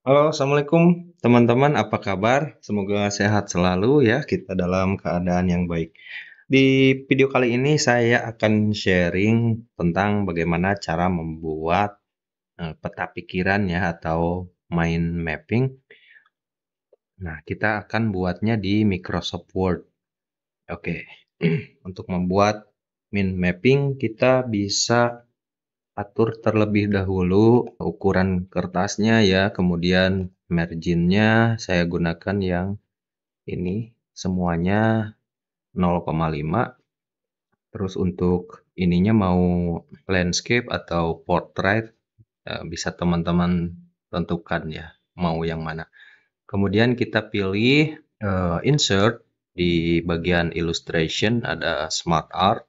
Halo, Assalamualaikum teman-teman, apa kabar? Semoga sehat selalu ya, kita dalam keadaan yang baik. Di video kali ini saya akan sharing tentang bagaimana cara membuat peta pikiran ya atau mind mapping. Nah, kita akan buatnya di Microsoft Word. Oke, untuk membuat mind mapping kita bisa atur terlebih dahulu ukuran kertasnya ya, kemudian marginnya saya gunakan yang ini semuanya 0,5. Terus untuk ininya mau landscape atau portrait, bisa teman-teman tentukan ya mau yang mana. Kemudian kita pilih insert di bagian illustration ada smart art.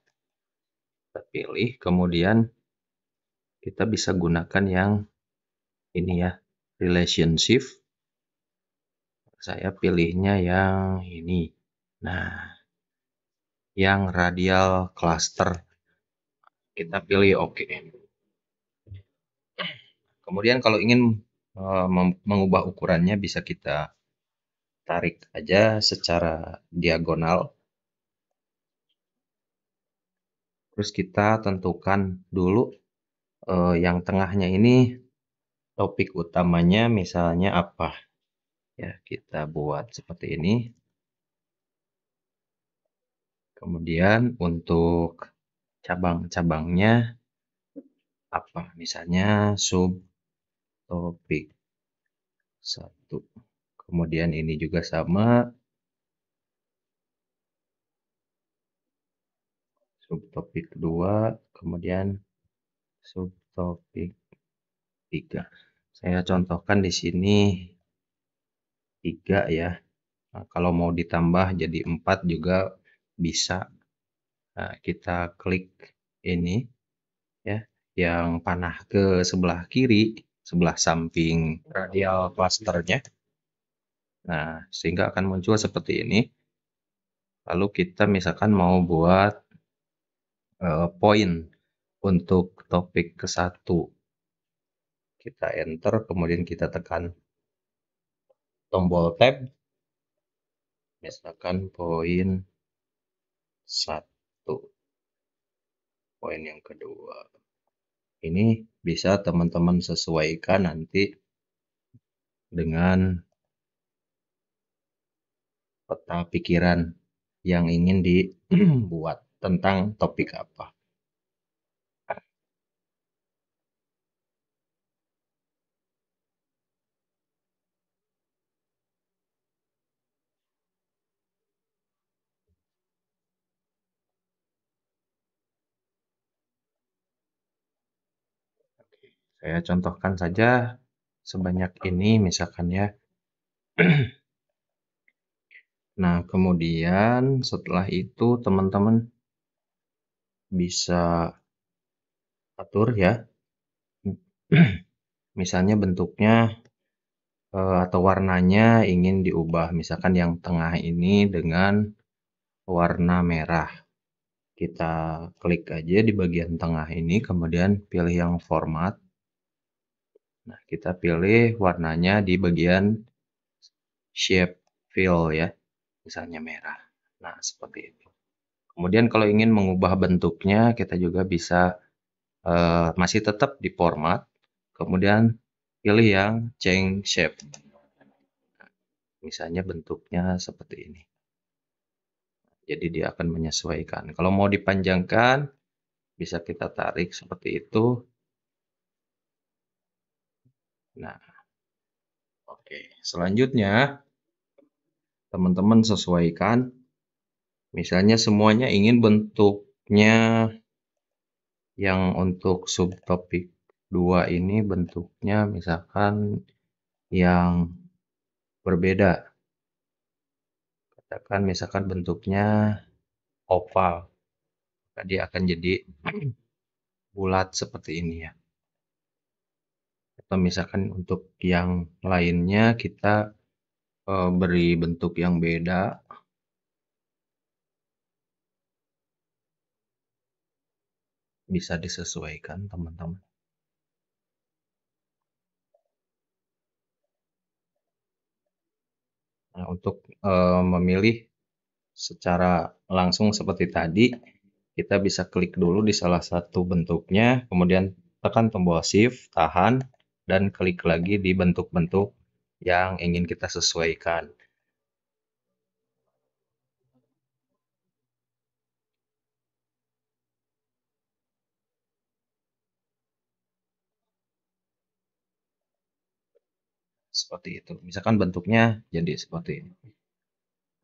Kita pilih, kemudian kita bisa gunakan yang ini ya, relationship. Saya pilihnya yang ini. Nah, yang radial cluster. Kita pilih oke. Kemudian kalau ingin mengubah ukurannya bisa kita tarik aja secara diagonal. Terus kita tentukan dulu yang tengahnya ini topik utamanya misalnya apa. Ya, kita buat seperti ini. Kemudian untuk cabang-cabangnya apa? Misalnya subtopik 1. Kemudian ini juga sama, subtopik 2, kemudian subtopik 3. Saya contohkan di sini 3 ya. Nah, kalau mau ditambah jadi 4 juga bisa. Nah, kita klik ini ya, yang panah ke sebelah kiri, sebelah samping radial clusternya. Nah, sehingga akan muncul seperti ini. Lalu kita misalkan mau buat poin untuk topik ke-1. Kita enter, kemudian kita tekan tombol tab. Misalkan poin 1, poin yang kedua. Ini bisa teman-teman sesuaikan nanti dengan peta pikiran yang ingin dibuat tentang topik apa. Saya contohkan saja sebanyak ini misalkan ya. Nah, kemudian setelah itu teman-teman bisa atur ya. Misalnya bentuknya atau warnanya ingin diubah. Misalkan yang tengah ini dengan warna merah. Kita klik aja di bagian tengah ini, kemudian pilih yang format. Nah, kita pilih warnanya di bagian shape fill ya, misalnya merah. Nah, seperti itu. Kemudian kalau ingin mengubah bentuknya, kita juga bisa masih tetap di format, kemudian pilih yang change shape. Misalnya bentuknya seperti ini. Jadi dia akan menyesuaikan. Kalau mau dipanjangkan, bisa kita tarik seperti itu. Nah, oke. Selanjutnya, teman-teman sesuaikan. Misalnya semuanya ingin bentuknya yang untuk subtopik 2 ini bentuknya misalkan yang berbeda. Katakan misalkan bentuknya oval. Maka dia akan jadi bulat seperti ini ya. Atau misalkan untuk yang lainnya kita beri bentuk yang beda. Bisa disesuaikan teman-teman. Nah, untuk memilih secara langsung seperti tadi, kita bisa klik dulu di salah satu bentuknya, kemudian tekan tombol Shift, tahan, dan klik lagi di bentuk-bentuk yang ingin kita sesuaikan. Seperti itu. Misalkan bentuknya jadi seperti ini.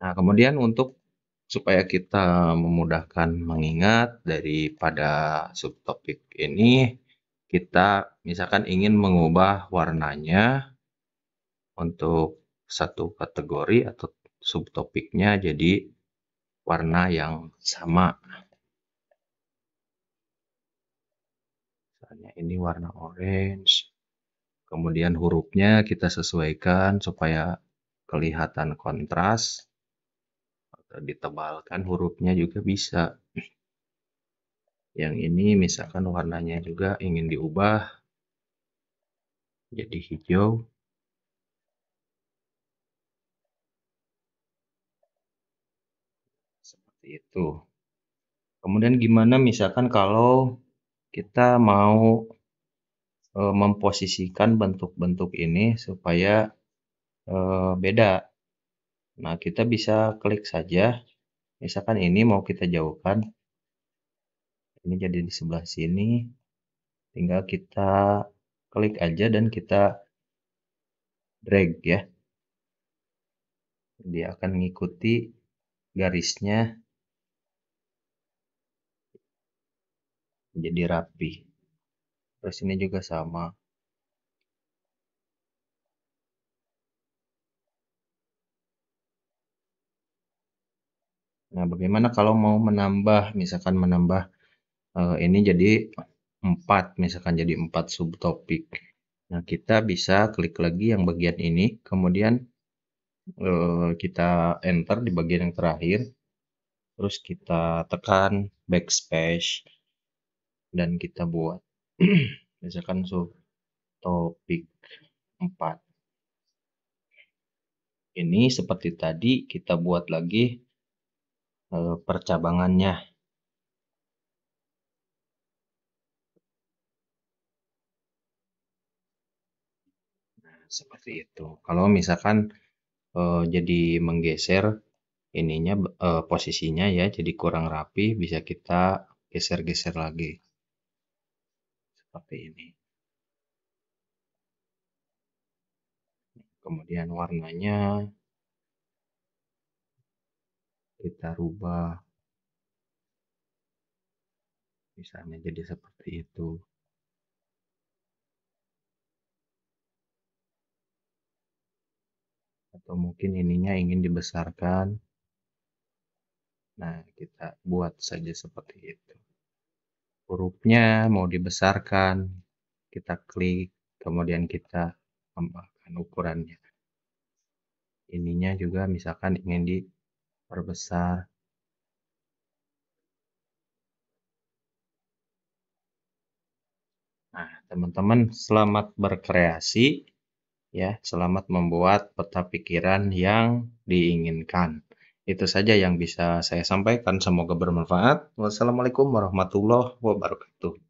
Nah, kemudian untuk supaya kita memudahkan mengingat daripada subtopik ini, kita misalkan ingin mengubah warnanya untuk satu kategori atau subtopiknya jadi warna yang sama. Misalnya ini warna orange. Kemudian hurufnya kita sesuaikan supaya kelihatan kontras. Atau ditebalkan hurufnya juga bisa. Yang ini misalkan warnanya juga ingin diubah jadi hijau. Seperti itu. Kemudian gimana misalkan kalau kita mau memposisikan bentuk-bentuk ini supaya beda. Nah, kita bisa klik saja. Misalkan ini mau kita jauhkan. Ini jadi di sebelah sini. Tinggal kita klik aja dan kita drag ya. Dia akan mengikuti garisnya jadi rapi. Terus ini juga sama. Nah, bagaimana kalau mau menambah, misalkan menambah ini jadi 4, misalkan jadi 4 subtopik. Nah, kita bisa klik lagi yang bagian ini, kemudian kita enter di bagian yang terakhir, terus kita tekan backspace, dan kita buat misalkan subtopik 4. Ini seperti tadi kita buat lagi percabangannya. Seperti itu. Kalau misalkan jadi menggeser ininya posisinya ya jadi kurang rapi, bisa kita geser-geser lagi. Seperti ini. Kemudian warnanya kita rubah. Misalnya jadi seperti itu. Atau mungkin ininya ingin dibesarkan. Nah, kita buat saja seperti itu. Hurufnya mau dibesarkan, kita klik, kemudian kita tambahkan ukurannya. Ininya juga misalkan ingin diperbesar. Nah, teman-teman selamat berkreasi ya, selamat membuat peta pikiran yang diinginkan. Itu saja yang bisa saya sampaikan, semoga bermanfaat. Wassalamualaikum warahmatullahi wabarakatuh.